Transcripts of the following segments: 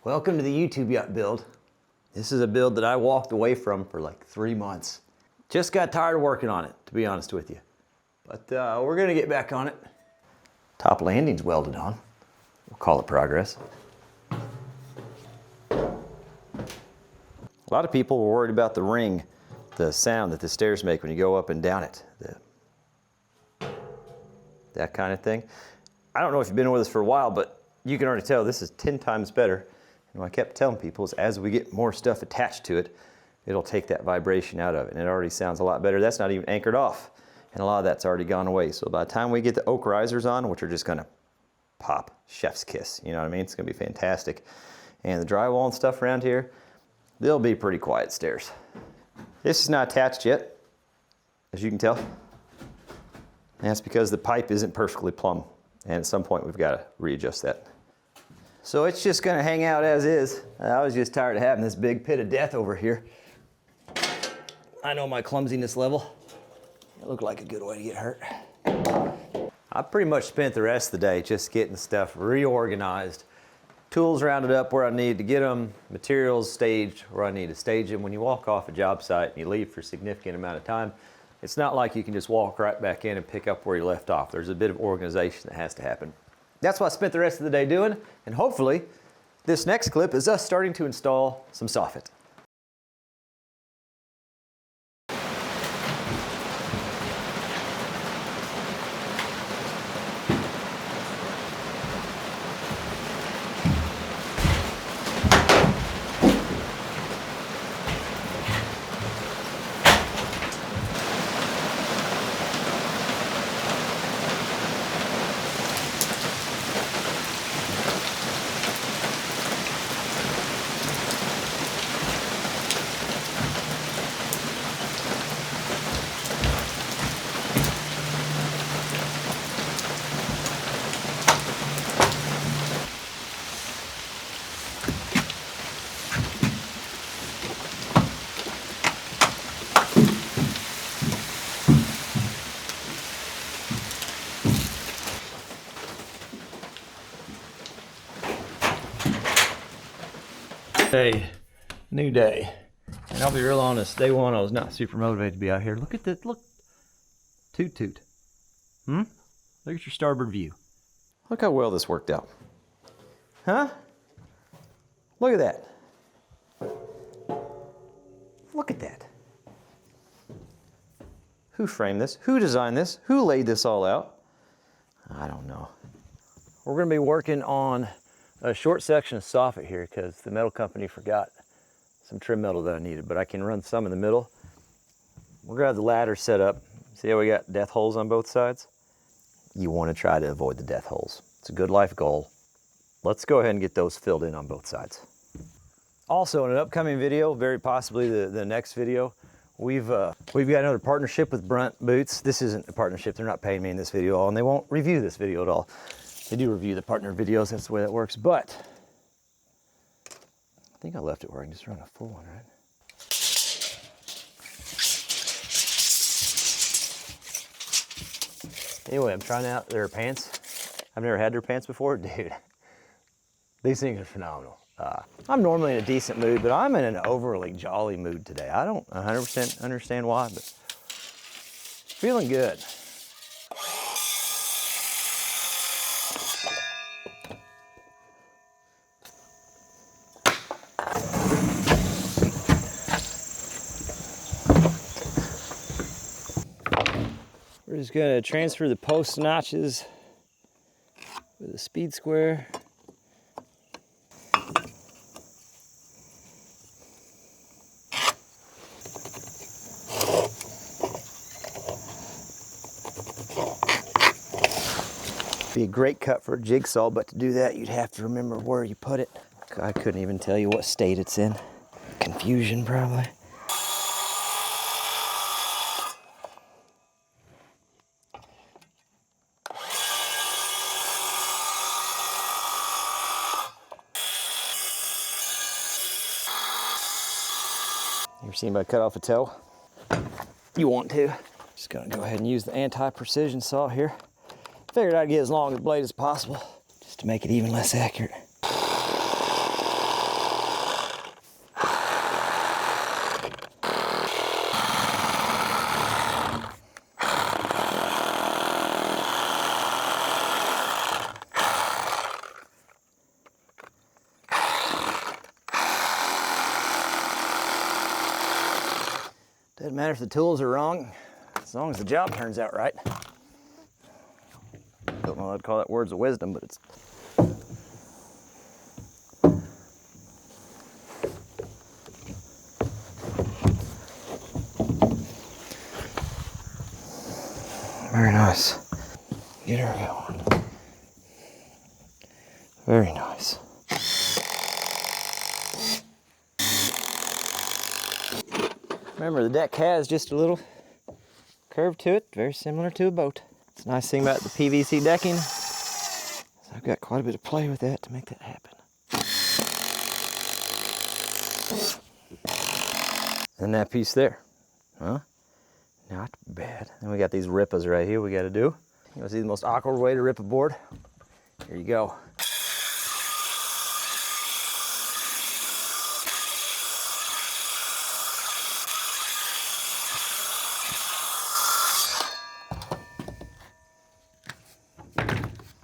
Welcome to the YouTube Yacht build. This is a build that I walked away from for like 3 months. Just got tired of working on it, to be honest with you. But we're gonna get back on it. Top landing's welded on. We'll call it progress. A lot of people were worried about the ring, the sound that the stairs make when you go up and down it. That kind of thing. I don't know if you've been with us for a while, but you can already tell this is 10 times better. And what I kept telling people is as we get more stuff attached to it, it'll take that vibration out of it. And it already sounds a lot better. That's not even anchored off. And a lot of that's already gone away. So by the time we get the oak risers on, which are just gonna pop, chef's kiss, you know what I mean? It's gonna be fantastic. And the drywall and stuff around here, they'll be pretty quiet stairs. This is not attached yet, as you can tell. And that's because the pipe isn't perfectly plumb. And at some point we've gotta readjust that. So it's just gonna hang out as is. I was just tired of having this big pit of death over here. I know my clumsiness level. It looked like a good way to get hurt. I pretty much spent the rest of the day just getting stuff reorganized. Tools rounded up where I need to get them, materials staged where I need to stage them. When you walk off a job site and you leave for a significant amount of time, it's not like you can just walk right back in and pick up where you left off. There's a bit of organization that has to happen. That's what I spent the rest of the day doing, and hopefully this next clip is us starting to install some soffit. Day, new day. And I'll be real honest, day one I was not super motivated to be out here. Look at this, look. Toot toot. Look at your starboard view. Look how well this worked out. Huh? Look at that. Look at that. Who framed this? Who designed this? Who laid this all out? I don't know. We're gonna be working on a short section of soffit here because the metal company forgot some trim metal that I needed, but I can run some in the middle. We're gonna have the ladder set up. See how we got death holes on both sides? You wanna try to avoid the death holes. It's a good life goal. Let's go ahead and get those filled in on both sides. Also in an upcoming video, very possibly the next video, we've got another partnership with Brunt Boots. This isn't a partnership, they're not paying me in this video at all, and they won't review this video at all. They do review the partner videos, that's the way that works, but I think I left it where I can just run a full one, right? Anyway, I'm trying out their pants. I've never had their pants before. Dude, these things are phenomenal. I'm normally in a decent mood, but I'm in an overly jolly mood today. I don't 100% understand why, but feeling good. We're just gonna transfer the post notches with a speed square. Be a great cut for a jigsaw, but to do that, you'd have to remember where you put it. I couldn't even tell you what state it's in. Confusion, probably. You ever seen anybody cut off a toe? You want to. Just gonna go ahead and use the anti-precision saw here. Figured I'd get as long a blade as possible, just to make it even less accurate. matter if the tools are wrong, as long as the job turns out right. Don't know how to call that words of wisdom, but it's. Very nice. Get her going. Very nice. Remember, the deck has just a little curve to it, very similar to a boat. It's a nice thing about the PVC decking. So I've got quite a bit of play with that to make that happen. And that piece there, huh? Not bad. And we got these rippas right here we got to do. You want to see the most awkward way to rip a board? Here you go.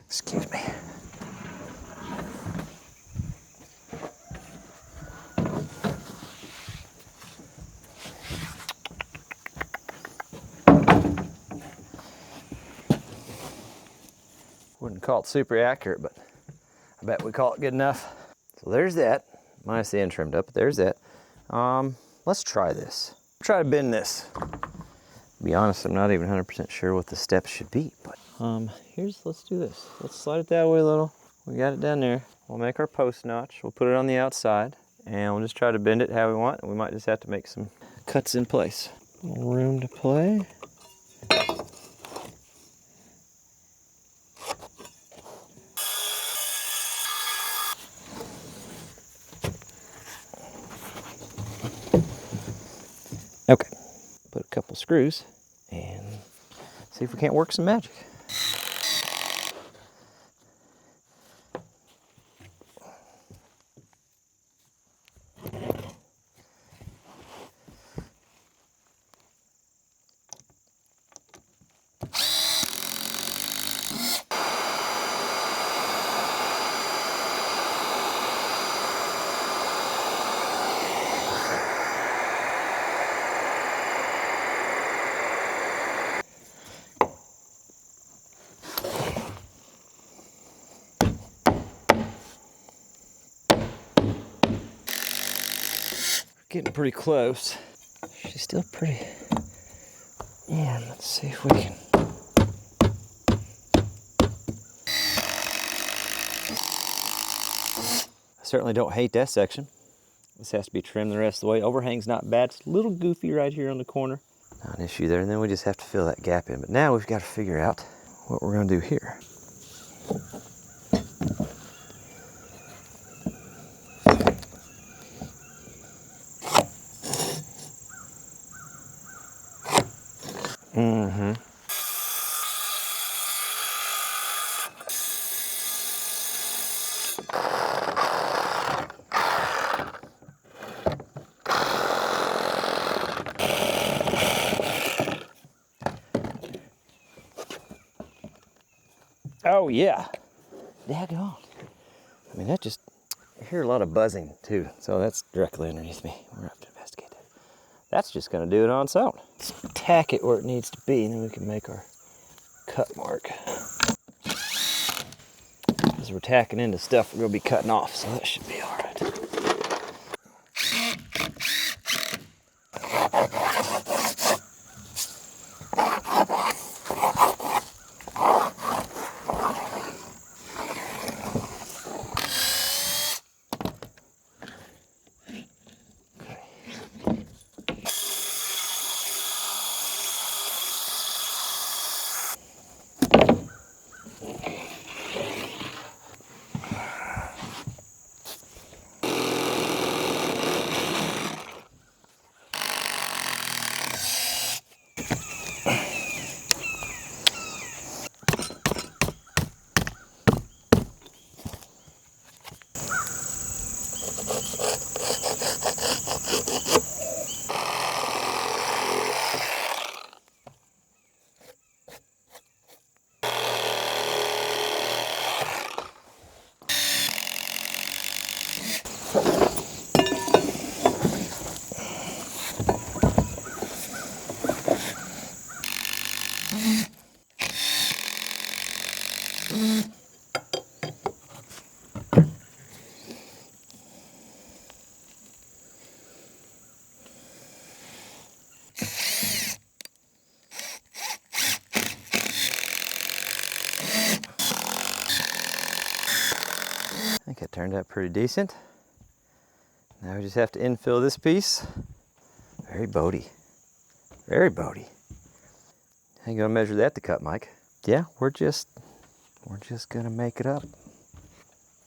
Excuse me. Wouldn't call it super accurate, but I bet we call it good enough. So there's that, minus the end trimmed up, but there's that. Let's try this. Try to bend this. To be honest, I'm not even 100% sure what the steps should be, but let's do this. Let's slide it that way a little. We got it down there. We'll make our post notch. We'll put it on the outside, and we'll just try to bend it how we want. We might just have to make some cuts in place. A little room to play. Okay, put a couple screws and see if we can't work some magic. Getting pretty close. She's still pretty warm. Let's see if we can. I certainly don't hate that section. This has to be trimmed the rest of the way. Overhang's not bad. It's a little goofy right here on the corner. Not an issue there, and then we just have to fill that gap in. But now we've got to figure out what we're going to do here. Mm-hmm. Oh yeah, daggone. I mean, that just, I hear a lot of buzzing too, so that's directly underneath me. We're gonna have to investigate that. That's just gonna do it on its own. Let's tack it where it needs to be, and then we can make our cut mark. As we're tacking into stuff we're gonna be cutting off, so that should be all right. I think it turned out pretty decent. Now we just have to infill this piece. Very boaty. Very boaty. How you gonna measure that to cut, Mike? Yeah, we're just gonna make it up.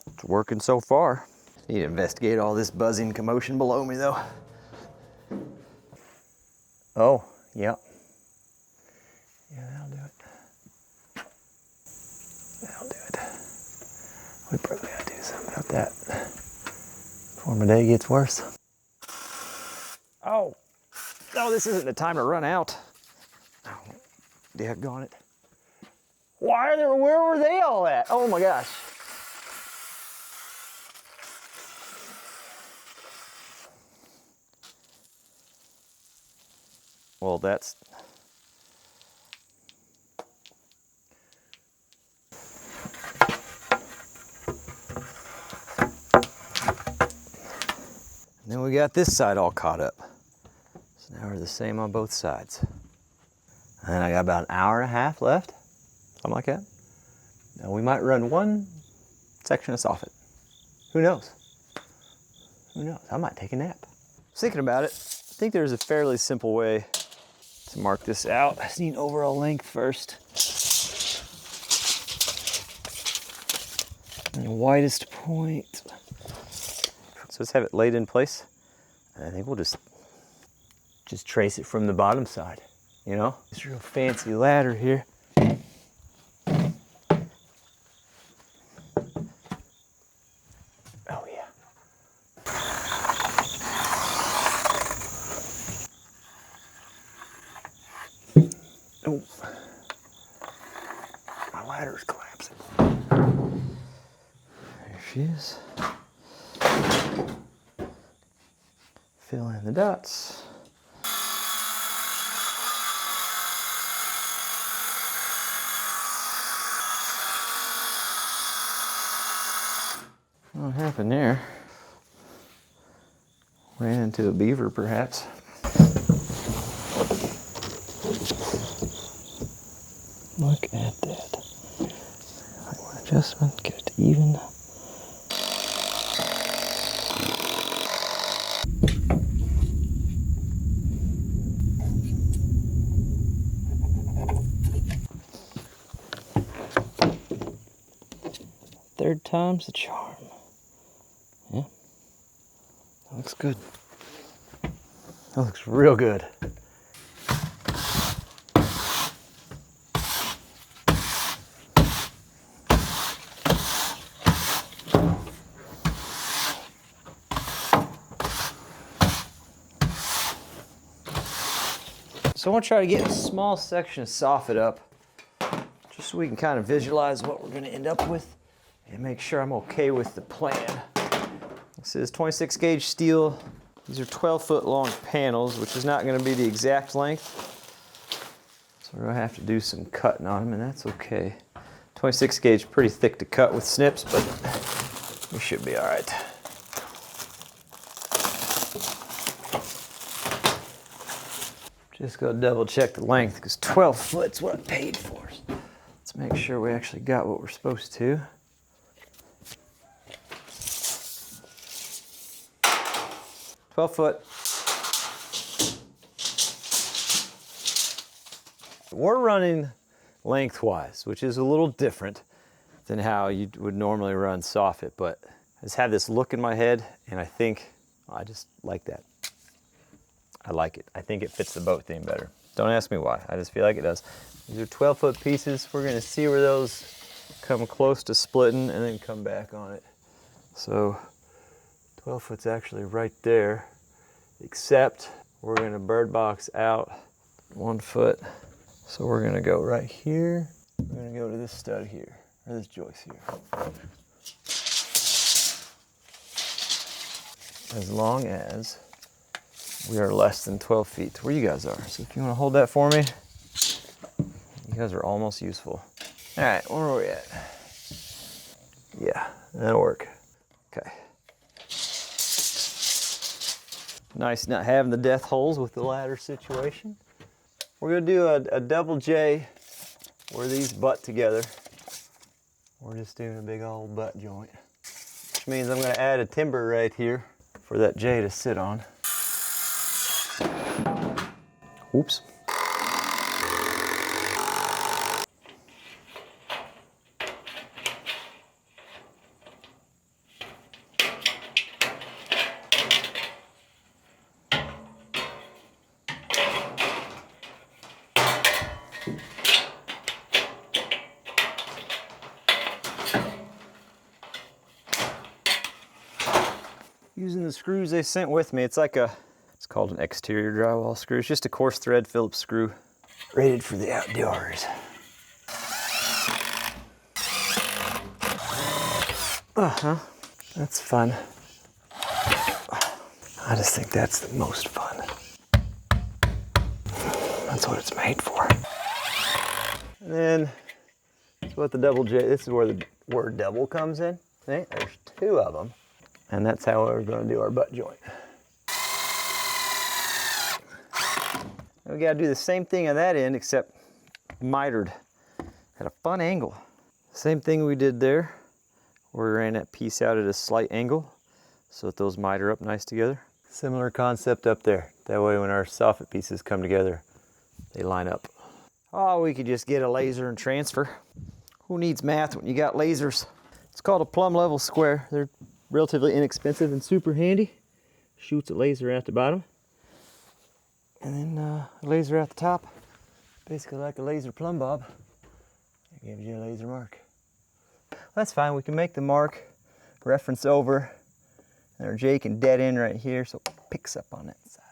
It's working so far. Need to investigate all this buzzing commotion below me though. Oh, yeah. Yeah, that'll do it. That'll do it. We probably gotta do something about that before my day gets worse. Oh, no, this isn't the time to run out. Oh, daggone it. Where were they all at? Oh my gosh. Well, that's... And then we got this side all caught up. So now we're the same on both sides. And I got about an hour and a half left, something like that. Now we might run one section of Soffit. Who knows? Who knows? I might take a nap. Thinking about it, I think there's a fairly simple way to mark this out. I just need overall length first. And the widest point. So let's have it laid in place. And I think we'll just trace it from the bottom side, you know? This real fancy ladder here. Oh yeah. Oh, my ladder's collapsing. There she is. Fill in the dots. What happened there? Ran into a beaver, perhaps. Look at that. One adjustment, get it even. Third time's the charm. Yeah, that looks good. That looks real good. So I want to try to get a small section of Soffit up, just so we can kind of visualize what we're going to end up with and make sure I'm okay with the plan. This is 26 gauge steel. These are 12-foot long panels, which is not going to be the exact length. So we're going to have to do some cutting on them, and that's okay. 26 gauge, pretty thick to cut with snips, but we should be all right. Just go double check the length, because 12 foot's what I paid for. Let's make sure we actually got what we're supposed to. 12 foot. We're running lengthwise, which is a little different than how you would normally run Soffit, but I just had this look in my head, and I think I just like that. I like it. I think it fits the boat theme better. Don't ask me why. I just feel like it does. These are 12-foot pieces. We're going to see where those come close to splitting and then come back on it. So 12 foot's actually right there, except we're going to bird box out 1 foot. So we're going to go right here. We're going to go to this stud here, or this joist here. As long as we are less than 12 feet to where you guys are. So if you want to hold that for me, you guys are almost useful. All right, where are we at? Yeah, that'll work. Okay. Nice not having the death holes with the ladder situation. We're gonna do a double J where these butt together. We're just doing a big old butt joint, which means I'm gonna add a timber right here for that J to sit on. Oops. Using the screws they sent with me, it's called an exterior drywall screw. It's just a coarse thread Phillips screw, rated for the outdoors. That's fun. I just think that's the most fun. That's what it's made for. And then, that's what the double J, this is where the word double comes in. See, there's two of them. And that's how we're going to do our butt joint. And we got to do the same thing on that end, except mitered at a fun angle. Same thing we did there. We ran that piece out at a slight angle so that those miter up nice together. Similar concept up there. That way when our soffit pieces come together, they line up. Oh, we could just get a laser and transfer. Who needs math when you got lasers? It's called a plumb level square. They're relatively inexpensive and super handy. Shoots a laser at the bottom. And then a laser at the top. Basically like a laser plumb bob. It gives you a laser mark. That's fine, we can make the mark, reference over, and our J can dead end right here so it picks up on that side.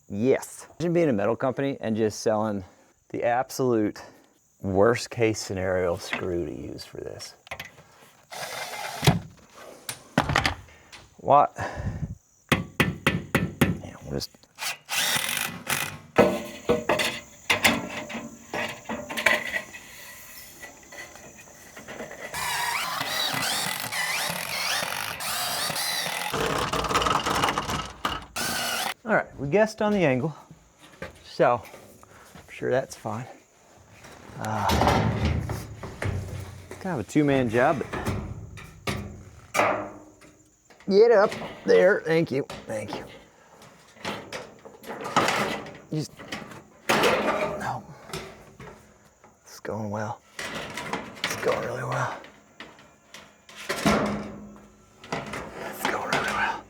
Yes. Imagine being a metal company and just selling the absolute worst case scenario screw to use for this. What? Yeah, we'll just... All right, we guessed on the angle, so I'm sure that's fine. It's kind of a two-man job, but get up there. Thank you. Thank you. Just no. It's going well. It's going really well. It's going really well.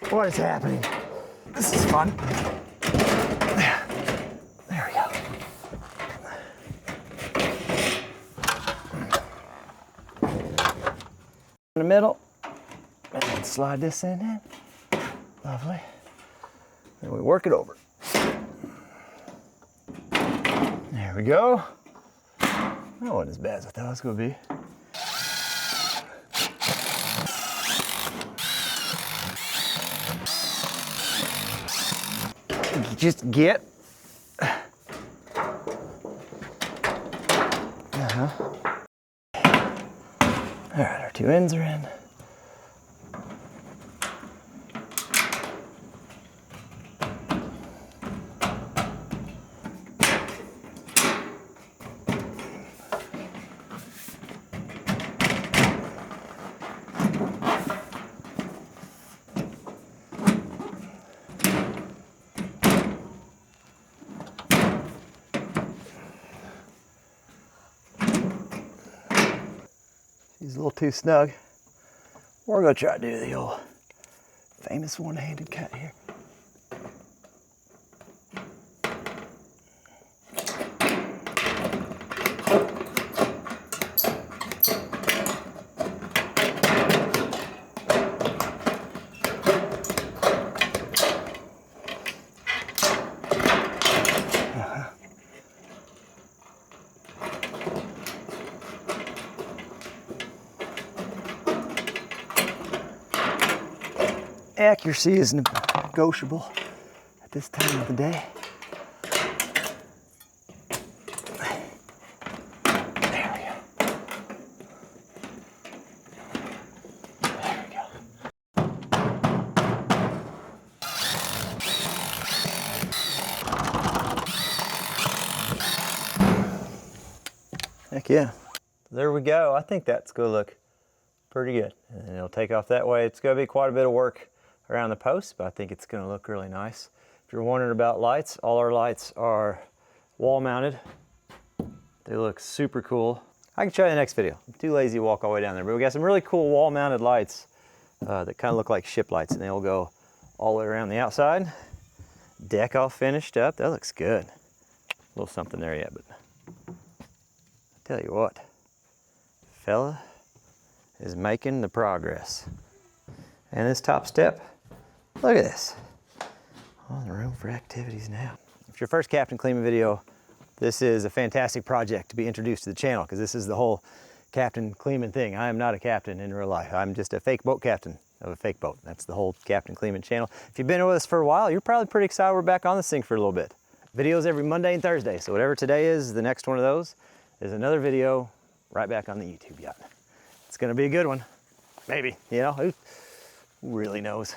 What is happening? This is fun. There we go. In the middle, and then slide this in. Lovely. Then we work it over. There we go. That wasn't as bad as I thought it was going to be. Just get. All right, our two ends are in. He's a little too snug. We're gonna try to do the old famous one-handed cut here. Accuracy is negotiable at this time of the day. Heck yeah. There we go. I think that's gonna look pretty good. And it'll take off that way. It's gonna be quite a bit of work around the post, but I think it's gonna look really nice. If you're wondering about lights, all our lights are wall mounted. They look super cool. I can show you in the next video. I'm too lazy to walk all the way down there, but we got some really cool wall mounted lights that kind of look like ship lights, and they'll go all the way around the outside. Deck all finished up. That looks good. A little something there yet, but I tell you what, fella is making the progress. And this top step, look at this. All the room for activities now. If it's your first Captain Kleeman video, this is a fantastic project to be introduced to the channel, because this is the whole Captain Kleeman thing. I am not a captain in real life. I'm just a fake boat captain of a fake boat. That's the whole Captain Kleeman channel. If you've been with us for a while, you're probably pretty excited we're back on this thing for a little bit. Videos every Monday and Thursday. So whatever today is, the next one of those is another video right back on the YouTube Yacht. It's gonna be a good one. Maybe, you know, who really knows?